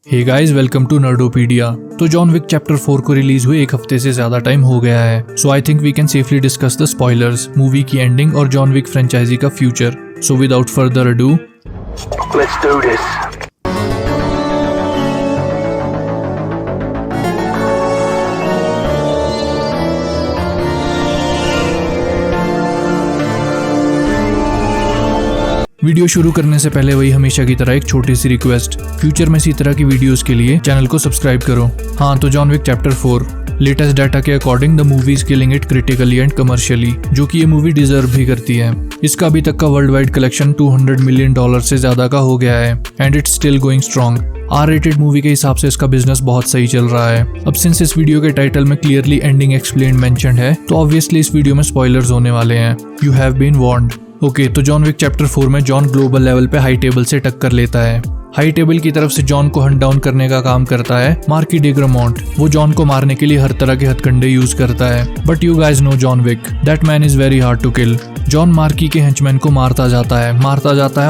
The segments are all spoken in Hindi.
Hey guys, welcome to Nerdopedia. तो जॉन विक चैप्टर 4 को रिलीज हुए एक हफ्ते से ज्यादा टाइम हो गया है। So I think we can safely discuss the spoilers, movie की एंडिंग और जॉन विक फ्रेंचाइजी का future. So without further ado, let's do this. Video शुरू करने से पहले वही हमेशा की तरह एक छोटी सी रिक्वेस्ट, फ्यूचर में इसी तरह की वीडियोस के लिए चैनल को सब्सक्राइब करो। हाँ, तो John Wick chapter 4 latest data के according the movie is killing it critically and commercially, जो कि ये मूवी डिजर्व भी करती है। इसका अभी तक का वर्ल्ड वाइड कलेक्शन $200 मिलियन से ज्यादा का हो गया है and it's still going strong. R-rated movie के हिसाब से इसका बिजनेस बहुत सही चल रहा है। अब सिंस इस वीडियो के टाइटल में क्लियरली एंडिंग एक्सप्लेन्ड मेंशन्ड है, तो ऑब्वियसली इस वीडियो में स्पॉयलर्स होने वाले हैं। You have been warned. Okay, तो जॉन विक चैप्टर 4 में जॉन ग्लोबल लेवल पे हाई टेबल से टक्कर लेता है। हाई टेबल की तरफ से जॉन को हंट डाउन करने का काम करता है मार्की डे ग्रामॉन्ट। वो जॉन को मारने के लिए हर तरह के हथकंडे यूज करता है, but you guys know John Wick, that man is very hard to kill. John Marquis के हेंचमैन को मारता जाता है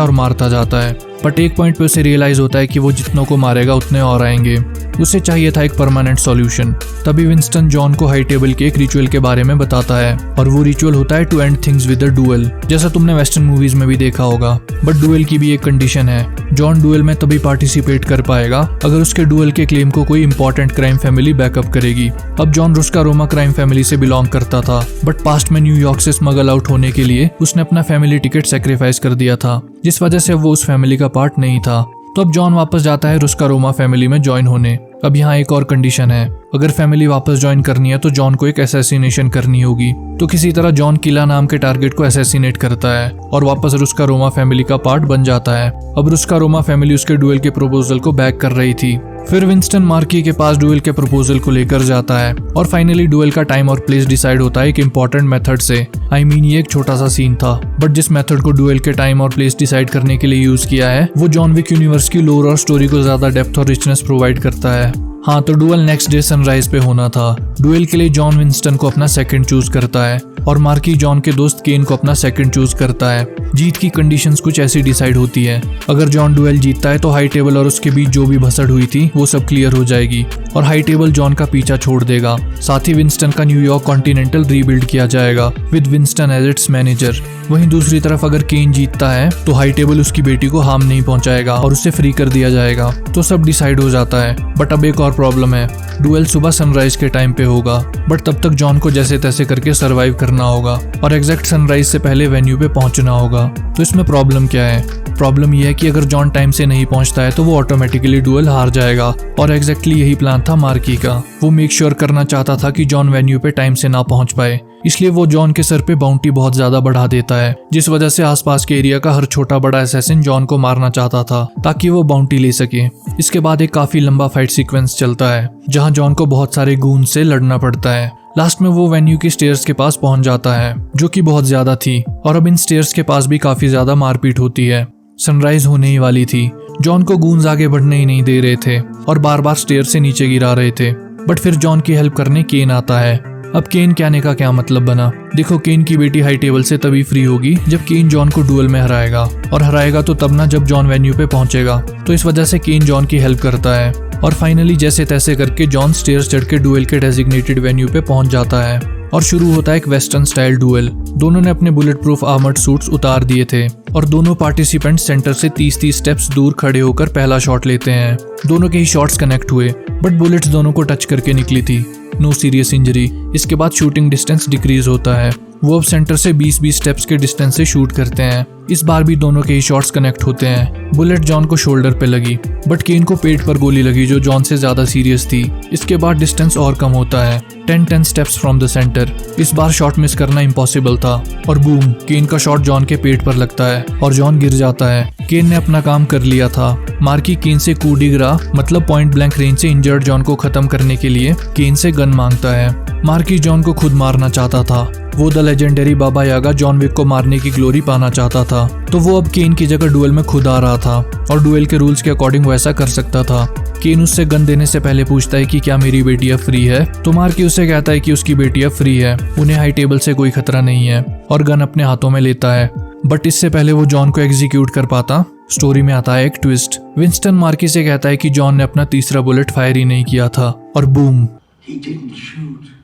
और मारता जाता है, बट एक पॉइंट पे उसे रियलाइज होता है कि वो जितनों को मारेगा उतने और आएंगे। उसे चाहिए था एक परमानेंट सॉल्यूशन। तभी विंस्टन जॉन को हाई टेबल के एक रिचुअल के बारे में बताता है, और वो रिचुअल होता है to end things with a duel, जैसा तुमने वेस्टर्न मूवीज में भी देखा होगा। बट डुएल की भी एक कंडीशन है, जॉन डुएल में तभी पार्टिसिपेट कर पाएगा अगर उसके डुएल के क्लेम को कोई इंपॉर्टेंट क्राइम फैमिली बैकअप करेगी। अब जॉन रुस्का रोमा क्राइम फैमिली से बिलोंग करता था, बट पास्ट में न्यूयॉर्क से स्मगल आउट होने के लिए उसने अपना फैमिली टिकट सेक्रीफाइस कर दिया था, जिस वजह से वो उस फैमिली का पार्ट नहीं था। तो अब जॉन वापस जाता है रुस्का रोमा फैमिली में ज्वाइन होने। अब यहाँ एक और कंडीशन है, अगर फैमिली वापस ज्वाइन करनी है तो जॉन को एक असैसिनेशन करनी होगी। तो किसी तरह जॉन किला नाम के टारगेट को असैसिनेट करता है और वापस रुस्का रोमा फैमिली का पार्ट बन जाता है। अब रुस्का रोमा फैमिली उसके डुएल के प्रपोजल को बैक कर रही थी। फिर विंस्टन मार्की के पास डुएल के प्रपोजल को लेकर जाता है और फाइनली डुएल का टाइम और प्लेस डिसाइड होता है एक इंपॉर्टेंट मेथड से। ये एक छोटा सा सीन था, बट जिस मेथड को डुएल के टाइम और प्लेस डिसाइड करने के लिए यूज किया है, वो जॉन विक यूनिवर्स की लोर और स्टोरी को ज्यादा डेप्थ और रिचनेस प्रोवाइड करता है। हाँ, तो डुएल नेक्स्ट डे सनराइज पे होना था। डुएल के लिए जॉन विंस्टन को अपना सेकंड चूज करता है और मार्की जॉन के दोस्त केन को अपना सेकंड चूज करता है। जीत की कंडीशंस कुछ ऐसी डिसाइड होती है, अगर जॉन डुएल जीतता है तो हाई टेबल और उसके बीच जो भी भसड़ हुई थी वो सब क्लियर हो जाएगी और हाई टेबल जॉन का पीछा छोड़ देगा। साथ ही विंस्टन का न्यूयॉर्क कॉन्टिनेंटल रीबिल्ड किया जाएगा with Winston as its manager. वहीं दूसरी तरफ अगर केन जीतता है तो हाई टेबल उसकी बेटी को हार्म नहीं पहुंचाएगा और उसे फ्री कर दिया जाएगा। तो सब डिसाइड हो जाता है, बट अब एक और प्रॉब्लम है, डुएल सुबह सनराइज के टाइम पे होगा, बट तब तक जॉन को जैसे तैसे करके सरवाइव करना होगा और एग्जैक्ट सनराइज से पहले वेन्यू पे पहुंचना होगा। तो इसमें प्रॉब्लम क्या है? प्रॉब्लम यह है कि अगर जॉन टाइम से नहीं पहुंचता है तो वो ऑटोमेटिकली डुएल हार जाएगा, और एग्जैक्टली यही प्लान था मार्की का। वो मेक श्योर करना चाहता था कि जॉन वेन्यू पे टाइम से ना पहुंच पाए, इसलिए वो जॉन के सर पे बाउंटी बहुत ज्यादा बढ़ा देता है, जिस वजह से आसपास के एरिया का हर छोटा बड़ा असैसिन जॉन को मारना चाहता था ताकि वो बाउंटी ले सके। इसके बाद एक काफी लंबा फाइट सीक्वेंस चलता है जहां जॉन को बहुत सारे गून से लड़ना पड़ता है। लास्ट में वो वेन्यू की स्टेयर्स के पास पहुंच जाता है, जो कि बहुत ज्यादा थी, और अब इन स्टेयर्स के पास भी काफी ज्यादा मारपीट होती है। सनराइज होने ही वाली थी, जॉन को गूंज आगे बढ़ने ही नहीं दे रहे थे और बार बार स्टेयर से नीचे गिरा रहे थे। बट फिर जॉन की हेल्प करने केन आता है। अब केन के आने का क्या मतलब बना? देखो, केन की बेटी हाई टेबल से तभी फ्री होगी जब केन जॉन को डुएल में हराएगा, और हराएगा तो तब ना जब जॉन वेन्यू पे पहुंचेगा। तो इस वजह से केन जॉन की हेल्प करता है और फाइनली जैसे तैसे करके जॉन स्टेयर्स चढ़ के डुएल के डेजिग्नेटेड वेन्यू पे पहुंच जाता है और शुरू होता है एक वेस्टर्न स्टाइल डुएल। दोनों ने अपने बुलेट प्रूफ आर्मर्ड सूट्स उतार दिए थे और दोनों पार्टिसिपेंट सेंटर से 30-30 स्टेप्स दूर खड़े होकर पहला शॉट लेते हैं। दोनों के ही शॉट्स कनेक्ट हुए, बट बुलेट्स दोनों को टच करके निकली थी। No serious injury. इसके बाद शूटिंग डिस्टेंस डिक्रीज होता है। वो अब सेंटर से 20-20 स्टेप्स के डिस्टेंस से शूट करते हैं। इस बार भी दोनों के ही शॉट्स कनेक्ट होते हैं। बुलेट जॉन को शोल्डर पे लगी, बट केन को पेट पर गोली लगी जो जॉन से ज्यादा सीरियस थी। इसके बाद डिस्टेंस और कम होता है, 10 स्टेप्स फ्रॉम द सेंटर। इस बार शॉट मिस करना इम्पॉसिबल था और बूम, केन का शॉट जॉन के पेट पर लगता है और जॉन गिर जाता है। केन ने अपना काम कर लिया था। मार्की केन से कूडी गिरा, मतलब पॉइंट ब्लैंक रेंज से इंजर्ड जॉन को खत्म करने के लिए केन से गन मांगता है। मार्की जॉन को खुद मारना चाहता था। वो द लेजेंडरी बाबा यागा जॉन विक को मारने की ग्लोरी पाना चाहता था, तो वो अब केन की जगह डुएल में खुद आ रहा था और डुएल के रूल्स के अकॉर्डिंग वैसा कर सकता था। केन उससे गन देने से पहले पूछता है कि क्या मेरी बेटी अब फ्री है, तो मार्की उससे कहता है कि उसकी बेटी अब फ्री है, उन्हें हाई टेबल से कोई खतरा नहीं है, और गन अपने हाथों में लेता है। बट इससे पहले वो जॉन को एग्जीक्यूट कर पाता, स्टोरी में आता है एक ट्विस्ट। विंस्टन मार्की से कहता है कि जॉन ने अपना तीसरा बुलेट फायर ही नहीं किया था, और बूम, He didn't shoot.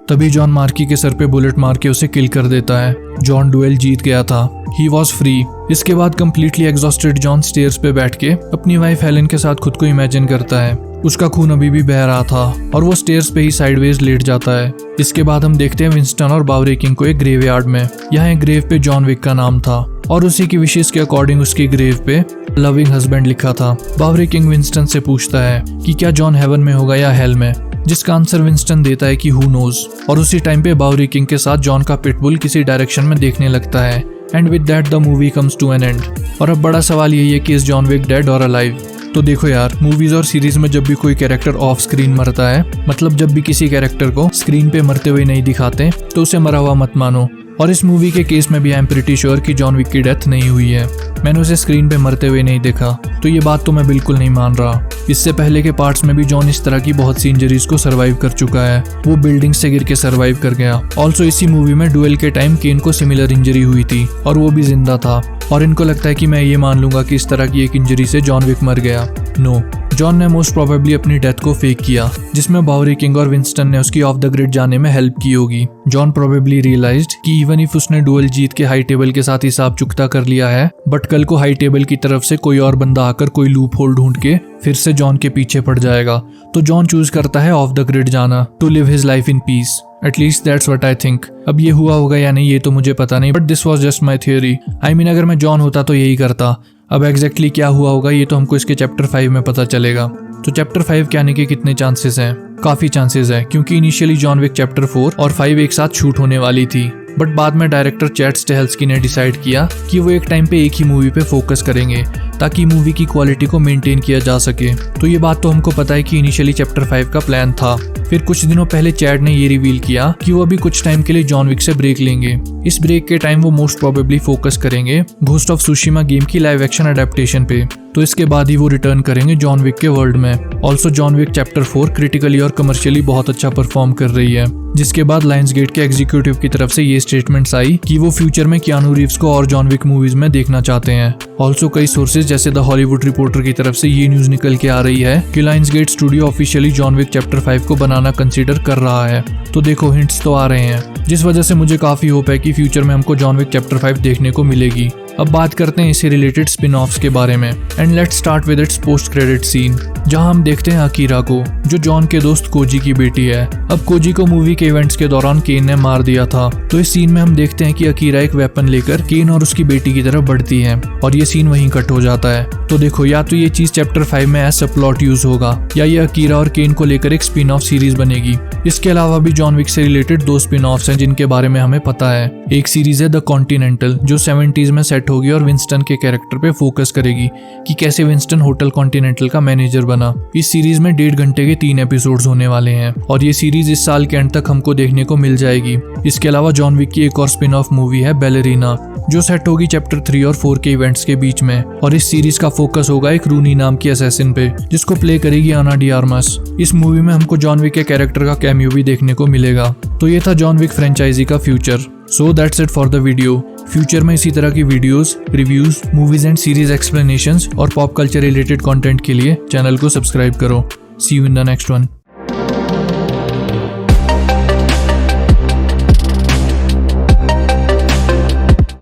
तभी जॉन मार्की के सर पे बुलेट मार के उसे किल कर देता है। जॉन डुएल जीत गया था। He was free. इसके बाद कंप्लीटली एग्जॉस्टेड जॉन स्टेयर्स पे बैठ के अपनी वाइफ हेलेन के साथ खुद को इमेजिन करता है। उसका खून अभी भी बह रहा था और वो स्टेयर्स पे ही साइडवेज लेट जाता है। इसके बाद हम देखते हैं विंस्टन और बावरी किंग को एक ग्रेवयार्ड में। यहाँ एक ग्रेव पे जॉन विक का नाम था और उसी की विशेष के अकॉर्डिंग उसकी ग्रेव पे लविंग हस्बैंड लिखा था। बावरी किंग विंस्टन से पूछता है कि क्या जॉन हेवन में होगा या हेल में, जिसका आंसर विंस्टन देता है कि हु नोज। और उसी टाइम पे बावरी किंग के साथ जॉन का पिटबुल किसी डायरेक्शन में देखने लगता है। And with that the movie comes to an end. और अब बड़ा सवाल यही है कि इज जॉन विक डेड और अलाइव। तो देखो यार, मूवीज और सीरीज में जब भी कोई कैरेक्टर ऑफ स्क्रीन मरता है, मतलब जब भी किसी कैरेक्टर को स्क्रीन पे मरते हुए नहीं दिखाते, तो उसे मरा हुआ मत मानो। और इस मूवी के केस में भी आई एम प्रीटी श्योर कि जॉन विक की डेथ नहीं हुई है। मैंने उसे स्क्रीन पे मरते हुए नहीं देखा, तो ये बात तो मैं बिल्कुल नहीं मान रहा। इससे पहले के पार्ट्स में भी जॉन इस तरह की बहुत सी इंजरीज को सर्वाइव कर चुका है। वो बिल्डिंग से गिर के सर्वाइव कर गया। ऑल्सो इसी मूवी में डुएल के टाइम केन को सिमिलर इंजरी हुई थी और वो भी जिंदा था। और इनको लगता है कि मैं ये मान लूंगा कि इस तरह की एक इंजरी से जॉन विक मर गया। नो, जॉन ने मोस्ट प्रोबेबली अपनी डेथ को फेक किया, जिसमें बावरी किंग और विंस्टन ने उसकी ऑफ द ग्रिड जाने में हेल्प की होगी। जॉन प्रोबेबली रियलाइज्ड कि इवन इफ उसने डुएल जीत के हाई टेबल के साथ हिसाब चुकता कर लिया है, बट कल को हाई टेबल की तरफ से कोई और बंदा आकर कोई लूप होल ढूंढ के फिर से जॉन के पीछे पड़ जाएगा। तो जॉन चूज करता है ऑफ द ग्रिड जाना to live his life in peace. At least that's what I think. अब ये हुआ होगा या नहीं ये तो मुझे पता नहीं, but this was just my theory. I mean अगर मैं जॉन होता तो यही करता। अब एग्जैक्टली क्या हुआ होगा ये तो हमको इसके चैप्टर 5 में पता चलेगा। तो चैप्टर 5 के आने के कितने चांसेस हैं? काफी चांसेस है, क्योंकि इनिशियली जॉन विक चैप्टर 4 और 5 एक साथ शूट होने वाली थी, बट बाद में डायरेक्टर चैड स्टेहेल्स्की ने डिसाइड किया कि वो एक टाइम पे एक ही मूवी पे फोकस करेंगे ताकि मूवी की क्वालिटी को मेंटेन किया जा सके। तो ये बात तो हमको पता है कि इनिशियली चैप्टर 5 का प्लान था। फिर कुछ दिनों पहले चैड ने ये रिवील किया कि वो अभी कुछ टाइम के लिए जॉन विक से ब्रेक लेंगे। इस ब्रेक के टाइम वो मोस्ट प्रोबेबली फोकस करेंगे घोस्ट ऑफ सुशिमा गेम की लाइव एक्शन अडेप्टेशन पे। तो इसके बाद ही वो रिटर्न करेंगे जॉन विक के वर्ल्ड में। Also John Wick chapter 4 critically और कमर्शियली बहुत अच्छा परफॉर्म कर रही है, जिसके बाद लायंसगेट के एग्जीक्यूटिव की तरफ से ये स्टेटमेंट्स आई कि वो फ्यूचर में कियानू रीव्स को और जॉन विक मूवीज में देखना चाहते हैं। ऑल्सो कई सोर्सेज जैसे द हॉलीवुड रिपोर्टर की तरफ से ये न्यूज निकल के आ रही है कि Lionsgate studio officially John Wick chapter 5 को बनाना कंसीडर कर रहा है। तो देखो, हिंट्स तो आ रहे हैं, जिस वजह से मुझे काफी होप है कि फ्यूचर में हमको जॉन विक चैप्टर 5 देखने को मिलेगी। अब बात करते हैं इससे रिलेटेड स्पिन ऑफ्स के बारे में। And let's start with its post credit scene, जहां हम देखते हैं अकीरा को, जो जॉन के दोस्त कोजी की बेटी है। अब कोजी को मूवी के इवेंट्स के दौरान केन ने मार दिया था। तो इस सीन में हम देखते हैं कि अकीरा एक वेपन लेकर केन और उसकी बेटी की तरफ बढ़ती है और ये सीन वहीं कट हो जाता है। तो देखो, या तो ये चीज चैप्टर 5 में एज सब प्लॉट यूज होगा, या ये अकीरा और केन को लेकर एक स्पिन ऑफ सीरीज बनेगी। इसके अलावा भी जॉन विक से रिलेटेड 2 स्पिन ऑफ्स हैं जिनके बारे में हमें पता है। एक सीरीज है द कॉन्टिनेंटल, जो 70s में सेट होगी और विंस्टन के कैरेक्टर पे फोकस करेगी कि कैसे विंस्टन होटल कॉन्टिनेंटल का मैनेजर बना। इस सीरीज में 1.5 घंटे के 3 एपिसोड्स होने वाले हैं और ये सीरीज इस साल के एंड तक हमको देखने को मिल जाएगी। इसके अलावा जॉन विक की एक और स्पिन ऑफ मूवी है बैलेरिना, जो सेट होगी चैप्टर 3 और 4 के इवेंट्स के बीच में। और इस सीरीज का फोकस होगा एक रूनी नाम की असैसिन पे, जिसको प्ले करेगी आना डी आर्मस। इस मूवी में हमको जॉन विक के कैरेक्टर का कैमियो भी देखने को मिलेगा। तो ये था जॉन विक फ्रेंचाइजी का future. So that's it for the video. Future में इसी तरह की videos, reviews, movies and series explanations और पॉप कल्चर रिलेटेड कंटेंट के लिए चैनल को सब्सक्राइब करो। See you in the next one.